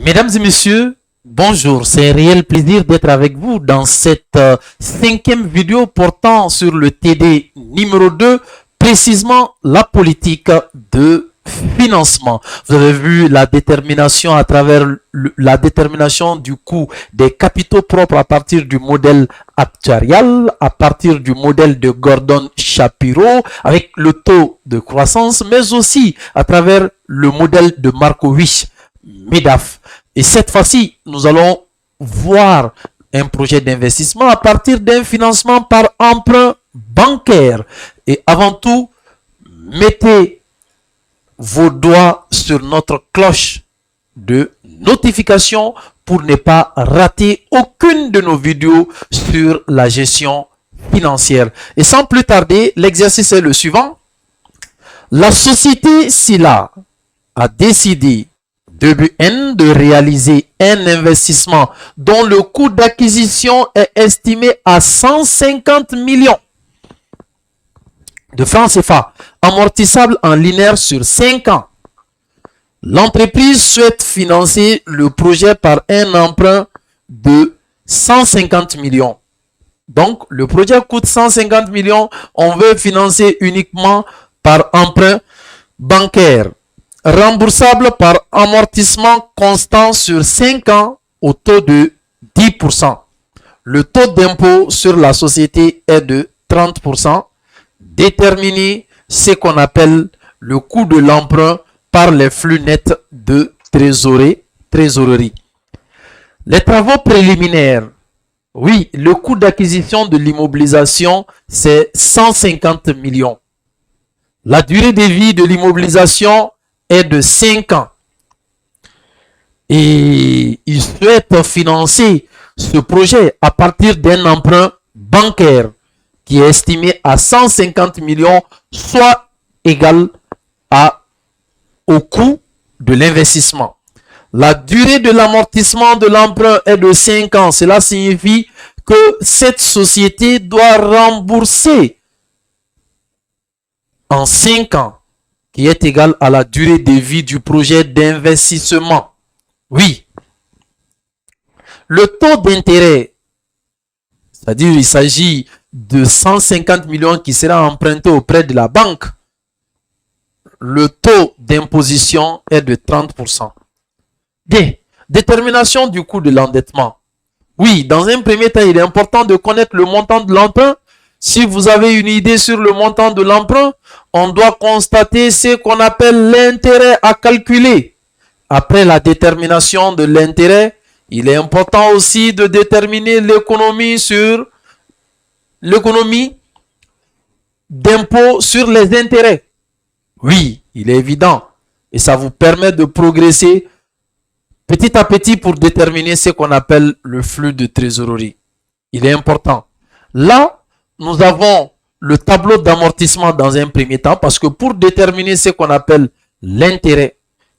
Mesdames et messieurs, bonjour. C'est un réel plaisir d'être avec vous dans cette cinquième vidéo portant sur le TD numéro 2, précisément la politique de financement. Vous avez vu la détermination à travers la détermination du coût des capitaux propres à partir du modèle actuarial, à partir du modèle de Gordon Shapiro avec le taux de croissance, mais aussi à travers le modèle de Markowitz MEDAF. Et cette fois-ci, nous allons voir un projet d'investissement à partir d'un financement par emprunt bancaire. Et avant tout, mettez vos doigts sur notre cloche de notification pour ne pas rater aucune de nos vidéos sur la gestion financière. Et sans plus tarder, l'exercice est le suivant. La société SILA a décidé début N de réaliser un investissement dont le coût d'acquisition est estimé à 150 millions de francs CFA, amortissable en linéaire sur 5 ans. L'entreprise souhaite financer le projet par un emprunt de 150 millions. Donc, le projet coûte 150 millions. On veut financer uniquement par emprunt bancaire, remboursable par amortissement constant sur 5 ans au taux de 10%. Le taux d'impôt sur la société est de 30%. Déterminer ce qu'on appelle le coût de l'emprunt par les flux nets de trésorerie. Les travaux préliminaires. Oui, le coût d'acquisition de l'immobilisation, c'est 150 millions. La durée de vie de l'immobilisation est de 5 ans. Et il souhaite financer ce projet à partir d'un emprunt bancaire qui est estimé à 150 millions, soit égal au coût de l'investissement. La durée de l'amortissement de l'emprunt est de 5 ans. Cela signifie que cette société doit rembourser en 5 ans, qui est égal à la durée de vie du projet d'investissement. Oui. Le taux d'intérêt, c'est-à-dire il s'agit de 150 millions qui sera emprunté auprès de la banque. Le taux d'imposition est de 30%. D. Détermination du coût de l'endettement. Oui, dans un premier temps, il est important de connaître le montant de l'emprunt. Si vous avez une idée sur le montant de l'emprunt, on doit constater ce qu'on appelle l'intérêt à calculer. Après la détermination de l'intérêt, il est important aussi de déterminer l'économie d'impôt sur les intérêts. Oui, il est évident. Et ça vous permet de progresser petit à petit pour déterminer ce qu'on appelle le flux de trésorerie. Il est important. Là, nous avons le tableau d'amortissement dans un premier temps parce que pour déterminer ce qu'on appelle l'intérêt,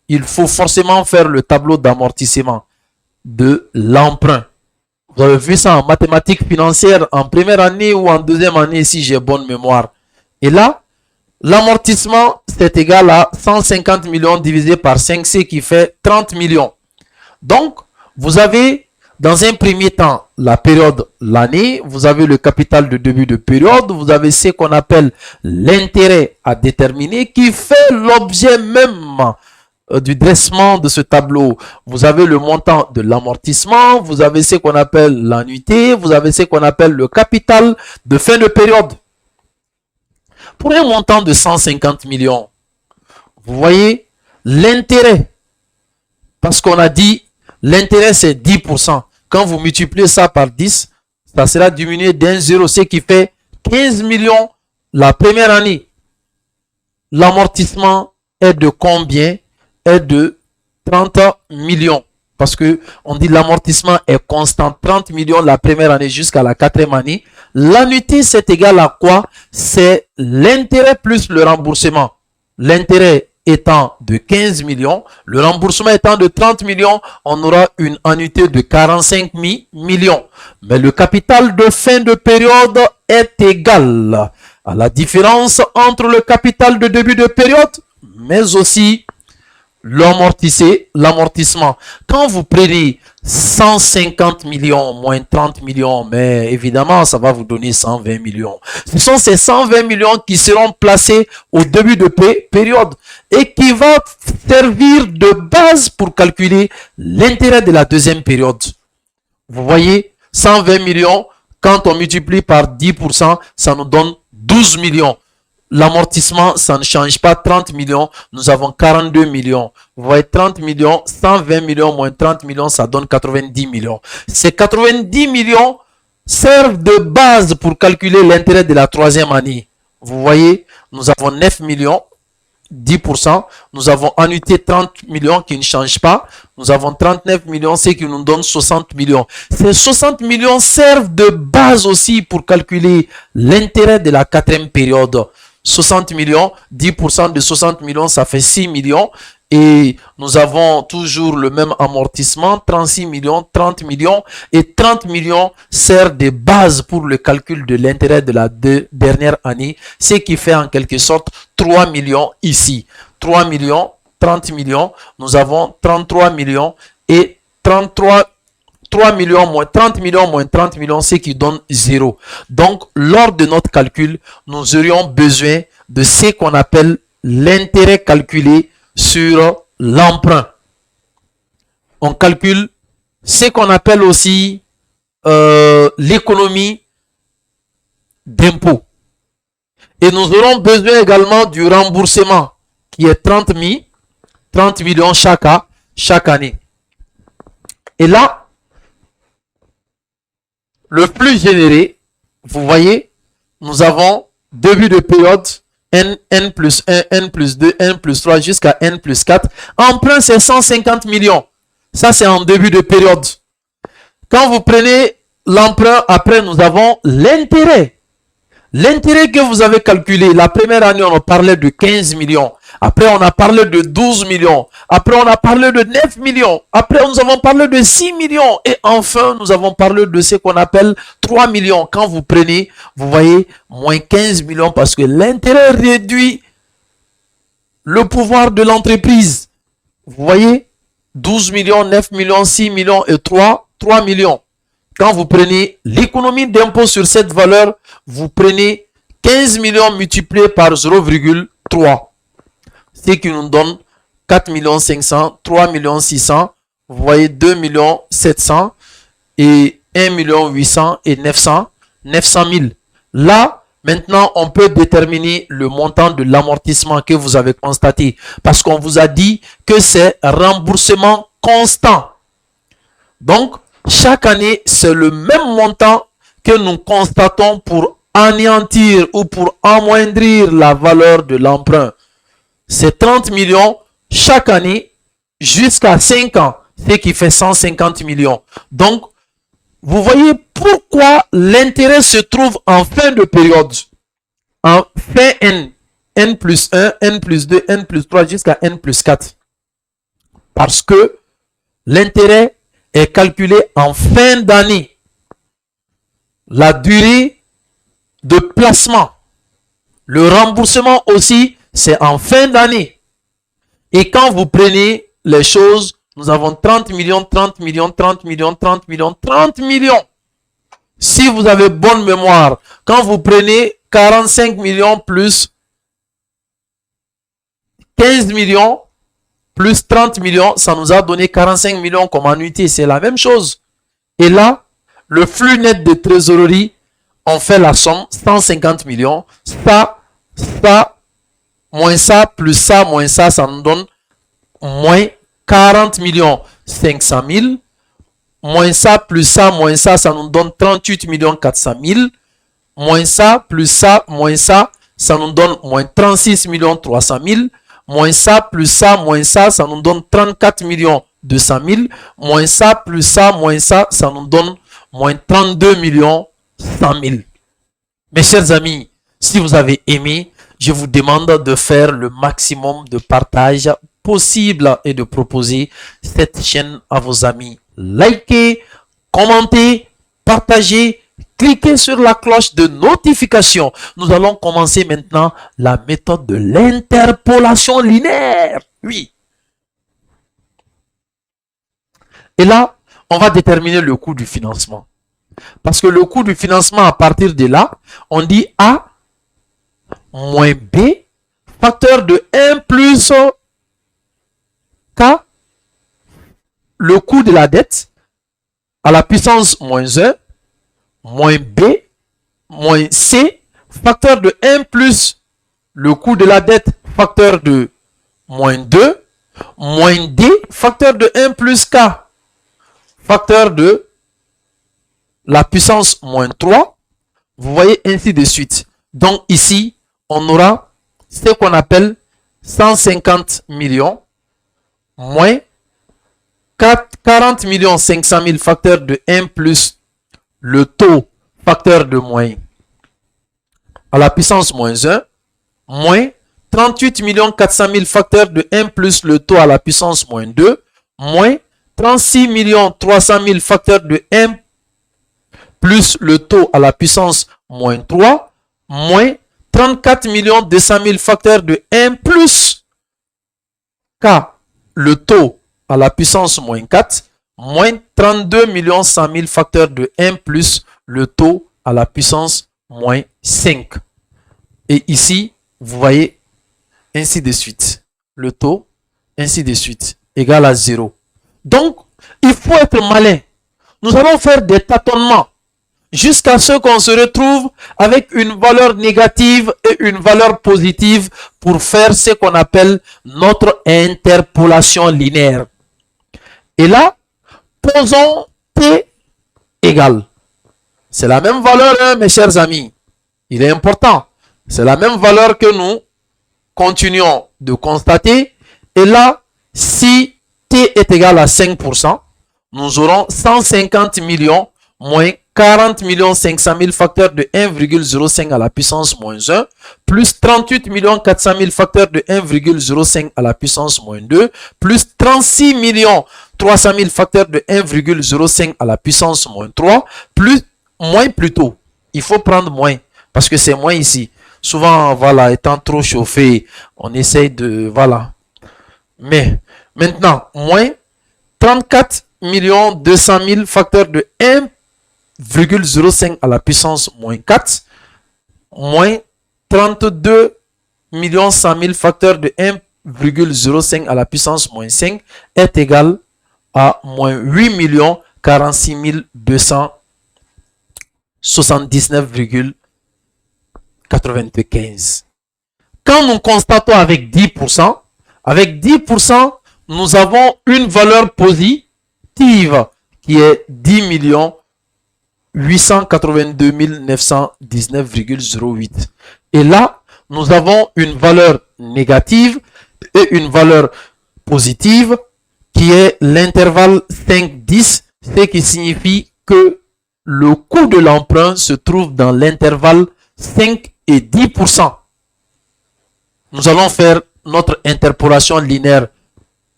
il faut forcément faire le tableau d'amortissement de l'emprunt. Vous avez vu ça en mathématiques financières en première année ou en deuxième année si j'ai bonne mémoire. Et là, l'amortissement c'est égal à 150 millions divisé par 5C qui fait 30 millions. Donc, vous avez dans un premier temps la période, l'année, vous avez le capital de début de période, vous avez ce qu'on appelle l'intérêt à déterminer qui fait l'objet même du dressement de ce tableau. Vous avez le montant de l'amortissement, vous avez ce qu'on appelle l'annuité, vous avez ce qu'on appelle le capital de fin de période. Pour un montant de 150 millions, vous voyez l'intérêt, parce qu'on a dit l'intérêt c'est 10%. Quand vous multipliez ça par 10, ça sera diminué d'un zéro, ce qui fait 15 millions la première année. L'amortissement est de combien? Est de 30 millions. Parce que on dit l'amortissement est constant. 30 millions la première année jusqu'à la 4e année. L'annuité, c'est égal à quoi? C'est l'intérêt plus le remboursement. L'intérêt étant de 15 millions, le remboursement étant de 30 millions, on aura une annuité de 45 millions. Mais le capital de fin de période est égal à la différence entre le capital de début de période, mais aussi l'amortissement. Quand vous prenez 150 millions moins 30 millions, mais évidemment, ça va vous donner 120 millions. Ce sont ces 120 millions qui seront placés au début de période et qui vont servir de base pour calculer l'intérêt de la deuxième période. Vous voyez, 120 millions, quand on multiplie par 10%, ça nous donne 12 millions. L'amortissement, ça ne change pas. 30 millions, nous avons 42 millions. Vous voyez, 30 millions, 120 millions moins 30 millions, ça donne 90 millions. Ces 90 millions servent de base pour calculer l'intérêt de la troisième année. Vous voyez, nous avons 9 millions, 10%. Nous avons annuité 30 millions qui ne changent pas. Nous avons 39 millions, ce qui nous donne 60 millions. Ces 60 millions servent de base aussi pour calculer l'intérêt de la quatrième période. 60 millions, 10% de 60 millions, ça fait 6 millions. Et nous avons toujours le même amortissement, 36 millions, 30 millions. Et 30 millions sert de base pour le calcul de l'intérêt de la dernière année, ce qui fait en quelque sorte 3 millions ici. 3 millions, 30 millions, nous avons 33 millions et 3 millions moins 30 millions moins 30 millions, ce qui donne 0. Donc, lors de notre calcul, nous aurions besoin de ce qu'on appelle l'intérêt calculé sur l'emprunt. On calcule ce qu'on appelle aussi l'économie d'impôt. Et nous aurons besoin également du remboursement qui est 30 millions chaque année. Et là, le flux généré, vous voyez, nous avons début de période n plus 1, n plus 2, n plus 3 jusqu'à n plus 4. Emprunt, c'est 150 millions. Ça, c'est en début de période. Quand vous prenez l'emprunt, après, nous avons l'intérêt. L'intérêt que vous avez calculé, la première année, on a parlé de 15 millions. Après, on a parlé de 12 millions. Après, on a parlé de 9 millions. Après, nous avons parlé de 6 millions. Et enfin, nous avons parlé de ce qu'on appelle 3 millions. Quand vous prenez, vous voyez, moins 15 millions parce que l'intérêt réduit le pouvoir de l'entreprise. Vous voyez, 12 millions, 9 millions, 6 millions et 3 millions. Quand vous prenez l'économie d'impôt sur cette valeur, vous prenez 15 millions multiplié par 0,3. Ce qui nous donne 4 500 000, 3 600 000, vous voyez 2 700 000 et 1 800 000 et 900 000. Là, maintenant, on peut déterminer le montant de l'amortissement que vous avez constaté parce qu'on vous a dit que c'est remboursement constant. Donc, chaque année, c'est le même montant que nous constatons pour anéantir ou pour amoindrir la valeur de l'emprunt. C'est 30 millions chaque année jusqu'à 5 ans, ce qui fait 150 millions. Donc, vous voyez pourquoi l'intérêt se trouve en fin de période. En fin n plus 1, n plus 2, n plus 3 jusqu'à n plus 4. Parce que l'intérêt est calculé en fin d'année. La durée de placement, le remboursement aussi, c'est en fin d'année. Et quand vous prenez les choses, nous avons 30 millions, 30 millions, 30 millions, 30 millions, 30 millions. Si vous avez bonne mémoire, quand vous prenez 45 millions plus 15 millions, plus 30 millions, ça nous a donné 45 millions comme annuité. C'est la même chose. Et là, le flux net de trésorerie, on fait la somme, 150 millions. Ça, moins ça, plus ça, moins ça, ça nous donne moins 40 millions 500 000. Moins ça, plus ça, moins ça, ça nous donne 38 millions 400 000. Moins ça, plus ça, moins ça, ça nous donne moins 36 millions 300 000. Moins ça, plus ça, moins ça, ça nous donne 34 millions 200 000. Moins ça, plus ça, moins ça, ça nous donne moins 32 millions 100 000. Mes chers amis, si vous avez aimé, je vous demande de faire le maximum de partage possible et de proposer cette chaîne à vos amis. Likez, commentez, partagez, cliquez sur la cloche de notification. Nous allons commencer maintenant la méthode de l'interpolation linéaire. Oui. Et là, on va déterminer le coût du financement. Parce que le coût du financement, à partir de là, on dit A moins B, facteur de 1 plus K, le coût de la dette, à la puissance moins 1, moins B, moins C, facteur de 1 plus le coût de la dette, facteur de moins 2, moins D, facteur de 1 plus K, facteur de la puissance moins 3. Vous voyez, ainsi de suite. Donc ici, on aura ce qu'on appelle 150 millions moins 40 millions 500 000 facteur de 1 plus le taux facteur de moins à la puissance moins 1 moins 38 400 000 facteur de 1 plus le taux à la puissance moins 2 moins 36 300 000 facteur de 1 plus le taux à la puissance moins 3 moins 34 200 000 facteur de 1 plus K, le taux à la puissance moins 4, moins 32 100 000 facteur de 1 plus le taux à la puissance moins 5. Et ici, vous voyez, ainsi de suite. Le taux, ainsi de suite, égal à 0. Donc, il faut être malin. Nous allons faire des tâtonnements jusqu'à ce qu'on se retrouve avec une valeur négative et une valeur positive pour faire ce qu'on appelle notre interpolation linéaire. Et là, posons T égale. C'est la même valeur, hein, mes chers amis. Il est important. C'est la même valeur que nous continuons de constater. Et là, si T est égal à 5%, nous aurons 150 millions moins 40 500 000 facteur de 1,05 à la puissance moins 1, plus 38 400 000 facteur de 1,05 à la puissance moins 2, plus 36 300 000 facteur de 1,05 à la puissance moins 3, plus, moins plutôt. Il faut prendre moins, parce que c'est moins ici. Souvent, voilà, étant trop chauffé, on essaye de, voilà. Mais, maintenant, moins 34 200 000 facteur de 1,05 à la puissance moins 4, moins 32 100 000 facteur de 1,05 à la puissance moins 5 est égal à moins 8 46 279,95. Quand nous constatons avec 10%, nous avons une valeur positive qui est 10 882 919,08. Et là, nous avons une valeur négative et une valeur positive qui est l'intervalle 5-10, ce qui signifie que le coût de l'emprunt se trouve dans l'intervalle 5 et 10%. Nous allons faire notre interpolation linéaire.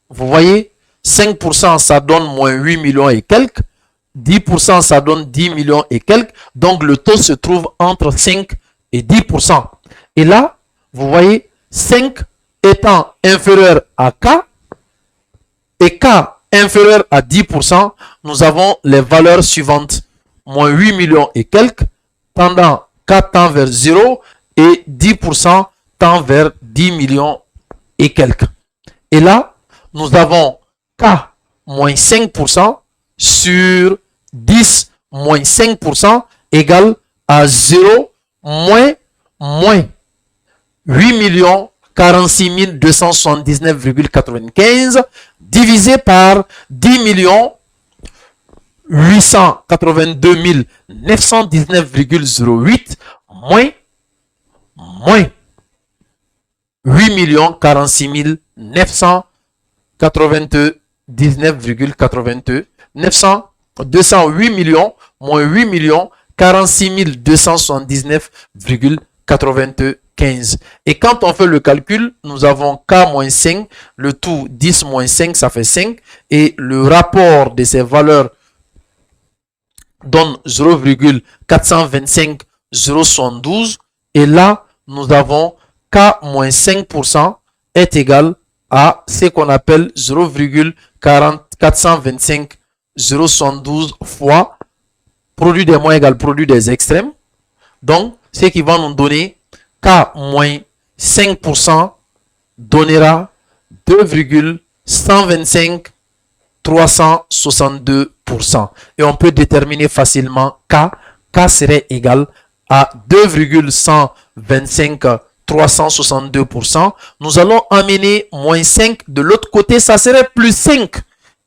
Vous voyez, 5% ça donne moins 8 millions et quelques. 10% ça donne 10 millions et quelques. Donc le taux se trouve entre 5 et 10%. Et là, vous voyez, 5 étant inférieur à K et K inférieur à 10%, nous avons les valeurs suivantes. Moins 8 millions et quelques, tendant K tend vers 0 et 10% tend vers 10 millions et quelques. Et là, nous avons K moins 5% sur 10 moins 5% égale à 0 moins 8 46 279,95 divisé par 10 882 919,08 moins 8 46 999,82 208 millions moins 8 46 279,95. Et quand on fait le calcul, nous avons K moins 5, le tout 10 moins 5, ça fait 5. Et le rapport de ces valeurs donne 0,425 072. Et là, nous avons K moins 5% est égal à ce qu'on appelle 0,425 0,72 fois produit des moins égale produit des extrêmes. Donc, ce qui va nous donner K moins 5% donnera 2,125 362%. Et on peut déterminer facilement K. K serait égal à 2,125 362%. Nous allons amener moins 5 de l'autre côté, ça serait plus 5.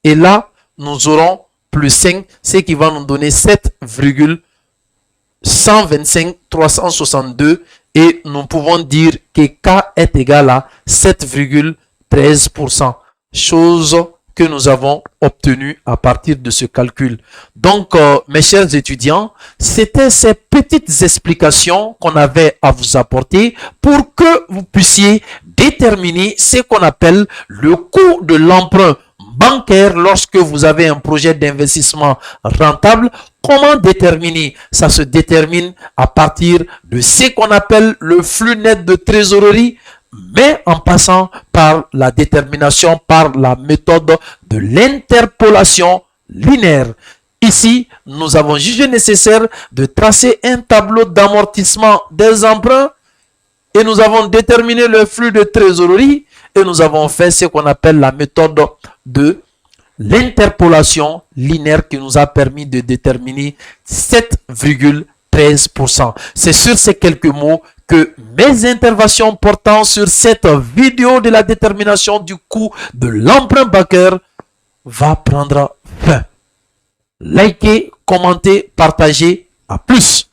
Et là, nous aurons plus 5, ce qui va nous donner 7,125 362. Et nous pouvons dire que K est égal à 7,13%. Chose que nous avons obtenu à partir de ce calcul. Donc, mes chers étudiants, c'était ces petites explications qu'on avait à vous apporter pour que vous puissiez déterminer ce qu'on appelle le coût de l'emprunt bancaire lorsque vous avez un projet d'investissement rentable. Comment déterminer? Ça se détermine à partir de ce qu'on appelle le flux net de trésorerie, mais en passant par la détermination, par la méthode de l'interpolation linéaire. Ici, nous avons jugé nécessaire de tracer un tableau d'amortissement des emprunts et nous avons déterminé le flux de trésorerie et nous avons fait ce qu'on appelle la méthode de l'interpolation linéaire qui nous a permis de déterminer 7,13%. C'est sur ces quelques mots que mes interventions portant sur cette vidéo de la détermination du coût de l'emprunt bancaire va prendre fin. Likez, commentez, partagez. À plus.